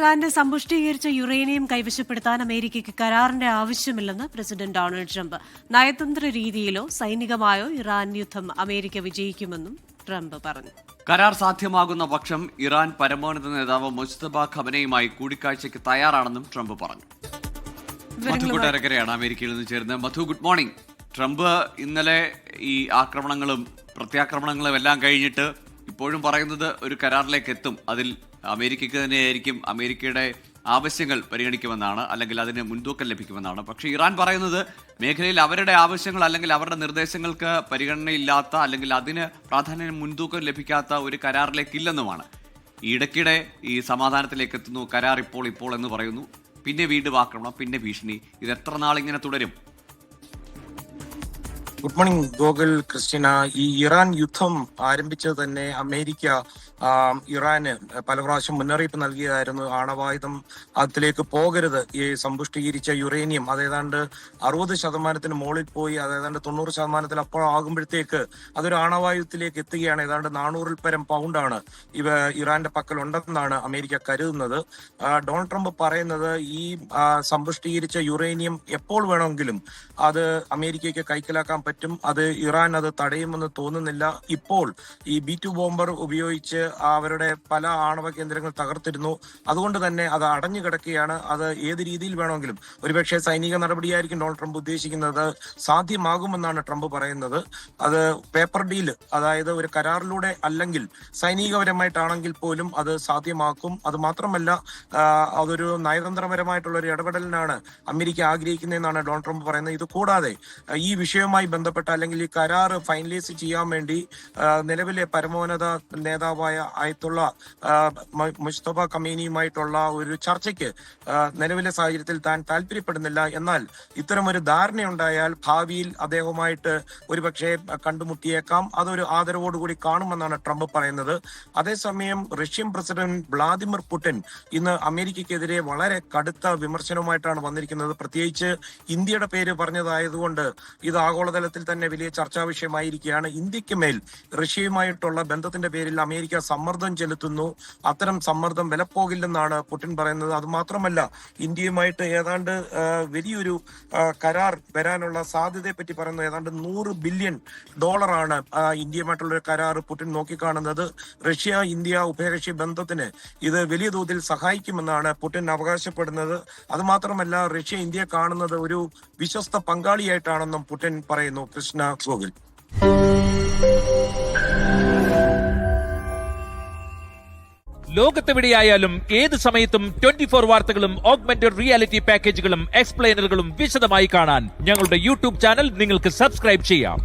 ഇറാന്റെ സമ്പുഷ്ടീകരിച്ച യുറേനിയം കൈവശപ്പെടുത്താൻ അമേരിക്കയ്ക്ക് കരാറിന്റെ ആവശ്യമില്ലെന്ന് പ്രസിഡന്റ് ഡൊണാൾഡ് ട്രംപ്. നയതന്ത്ര രീതിയിലോ സൈനികമായോ ഇറാൻ യുദ്ധം അമേരിക്ക വിജയിക്കുമെന്നും ട്രംപ് പറഞ്ഞു. കരാർ സാധ്യമാകുന്ന പക്ഷം ഇറാൻ പരമോന്നത നേതാവ് മുജ്തബ ഖമനയുമായി കൂടിക്കാഴ്ചയ്ക്ക് തയ്യാറാണെന്നും ട്രംപ് പറഞ്ഞു. മധു കൊട്ടാരക്കരയാണ് അമേരിക്കയിൽ നിന്ന് ചേരുന്നത്. മധു, ഗുഡ് മോർണിംഗ്. ട്രംപ് ഇന്നലെ ഈ ആക്രമണങ്ങളും പ്രത്യാക്രമണങ്ങളും എല്ലാം കഴിഞ്ഞിട്ട് ഇപ്പോഴും പറയുന്നത് ഒരു കരാറിലേക്ക് എത്തും, അതിൽ അമേരിക്കയ്ക്ക് തന്നെയായിരിക്കും അമേരിക്കയുടെ ആവശ്യങ്ങൾ പരിഗണിക്കുമെന്നാണ്, അല്ലെങ്കിൽ അതിന് മുൻതൂക്കം ലഭിക്കുമെന്നാണ്. പക്ഷേ ഇറാൻ പറയുന്നത് മേഖലയിൽ അവരുടെ ആവശ്യങ്ങൾ അല്ലെങ്കിൽ അവരുടെ നിർദ്ദേശങ്ങൾക്ക് പരിഗണനയില്ലാത്ത അല്ലെങ്കിൽ അതിന് പ്രാധാന്യം മുൻതൂക്കം ലഭിക്കാത്ത ഒരു കരാറിലേക്കില്ലെന്നുമാണ്. ഇടയ്ക്കിടെ ഈ സമാധാനത്തിലേക്ക് എത്തുന്നു, കരാർ ഇപ്പോൾ എന്ന് പറയുന്നു, പിന്നെ വീണ്ടും ആക്രമണം, പിന്നെ ഭീഷണി. ഇത് എത്ര നാളിങ്ങനെ തുടരും? Good morning Gokul, Christina. ഈ ഇറാൻ യുദ്ധം ആരംഭിച്ചത് തന്നെ അമേരിക്ക ഇറാന് പല പ്രാവശ്യം മുന്നറിയിപ്പ് നൽകിയതായിരുന്നു. ആണവായുധം അതിലേക്ക് പോകരുത്, ഈ സമ്പുഷ്ടീകരിച്ച യുറേനിയം അത് ഏതാണ്ട് 60% മുകളിൽ പോയി, അത് ഏതാണ്ട് 90% അപ്പോൾ ആകുമ്പോഴത്തേക്ക് അതൊരു ആണവായുധത്തിലേക്ക് എത്തുകയാണ്. ഏതാണ്ട് 400 പരം പൗണ്ടാണ് ഇറാന്റെ പക്കലുണ്ടെന്നാണ് അമേരിക്ക കരുതുന്നത്. ഡൊണാൾഡ് ട്രംപ് പറയുന്നത് ഈ സമ്പുഷ്ടീകരിച്ച യുറേനിയം എപ്പോൾ വേണമെങ്കിലും അത് അമേരിക്കയ്ക്ക് കൈക്കലാക്കാൻ പറ്റും, അത് ഇറാൻ അത് തടയുമെന്ന് തോന്നുന്നില്ല. ഇപ്പോൾ ഈ B-2 ബോംബർ ഉപയോഗിച്ച് അവരുടെ പല ആണവ കേന്ദ്രങ്ങൾ തകർത്തിരുന്നു, അതുകൊണ്ട് തന്നെ അത് അടഞ്ഞു കിടക്കുകയാണ്. അത് ഏത് രീതിയിൽ വേണമെങ്കിലും, ഒരുപക്ഷെ സൈനിക നടപടിയായിരിക്കും ഡൊണാൾഡ് ട്രംപ് ഉദ്ദേശിക്കുന്നത്, സാധ്യമാകുമെന്നാണ് ട്രംപ് പറയുന്നത്. അത് പേപ്പർ ഡീല്, അതായത് ഒരു കരാറിലൂടെ അല്ലെങ്കിൽ സൈനികപരമായിട്ടാണെങ്കിൽ പോലും അത് സാധ്യമാക്കും. അത് മാത്രമല്ല, അതൊരു നയതന്ത്രപരമായിട്ടുള്ള ഒരു ഇടപെടലിനാണ് അമേരിക്ക ആഗ്രഹിക്കുന്നതെന്നാണ് ഡൊണാൾഡ് ട്രംപ് പറയുന്നത്. ഇത് കൂടാതെ ഈ വിഷയവുമായി ബന്ധപ്പെട്ട അല്ലെങ്കിൽ ഈ കരാർ ഫൈനലൈസ് ചെയ്യാൻ വേണ്ടി നിലവിലെ പരമോന്നത നേതാവായ ആയത്തുള്ള മുസ്തഫ ഖമേനിയുമായിട്ടുള്ള ഒരു ചർച്ചയ്ക്ക് നിലവിലെ സാഹചര്യത്തിൽ താൻ താല്പര്യപ്പെടുന്നില്ല. എന്നാൽ ഇത്തരം ഒരു ധാരണയുണ്ടായാൽ ഭാവിയിൽ അദ്ദേഹവുമായിട്ട് ഒരുപക്ഷെ കണ്ടുമുട്ടിയേക്കാം. അതൊരു ആദരവോടുകൂടി കാണുമെന്നാണ് ട്രംപ് പറയുന്നത്. അതേസമയം റഷ്യൻ പ്രസിഡന്റ് വ്ളാദിമിർ പുടിൻ ഇന്ന് അമേരിക്കയ്ക്കെതിരെ വളരെ കടുത്ത വിമർശനവുമായിട്ടാണ് വന്നിരിക്കുന്നത്. പ്രത്യേകിച്ച് ഇന്ത്യയുടെ പേര് പറഞ്ഞതായതുകൊണ്ട് ഇത് ആഗോളതലത്തിൽ തന്നെ വലിയ ചർച്ചാ വിഷയമായിരിക്കുകയാണ്. ഇന്ത്യക്ക് മേൽ റഷ്യയുമായിട്ടുള്ള ബന്ധത്തിന്റെ പേരിൽ അമേരിക്ക സമ്മർദ്ദം ചെലുത്തുന്നു. അത്തരം സമ്മർദ്ദം വിലപ്പോകില്ലെന്നാണ് പുടിൻ പറയുന്നത്. അത് മാത്രമല്ല, ഇന്ത്യയുമായിട്ട് ഏതാണ്ട് വലിയൊരു കരാർ വരാനുള്ള സാധ്യതയെ പറ്റി പറയുന്നത്. ഏതാണ്ട് $100 ബില്യൺ ഇന്ത്യയുമായിട്ടുള്ള ഒരു കരാർ പുടിൻ നോക്കിക്കാണുന്നത്. റഷ്യ ഇന്ത്യ ഉഭയകക്ഷി ബന്ധത്തിന് ഇത് വലിയ തോതിൽ സഹായിക്കുമെന്നാണ് പുടിൻ അവകാശപ്പെടുന്നത്. അത് മാത്രമല്ല, റഷ്യ ഇന്ത്യയെ കാണുന്നത് ഒരു വിശ്വസ്ത പങ്കാളിയായിട്ടാണെന്നും പുടിൻ പറയുന്നു. കൃഷ്ണ, ഗോകുൽ. ലോകത്തെവിടെയായാലും ഏത് സമയത്തും 24 വാർത്തകളും ഓഗ്മെന്റഡ് റിയാലിറ്റി പാക്കേജുകളും എക്സ്പ്ലെയിനറുകളും വിശദമായി കാണാൻ ഞങ്ങളുടെ യൂട്യൂബ് ചാനൽ നിങ്ങൾക്ക് സബ്സ്ക്രൈബ് ചെയ്യാം.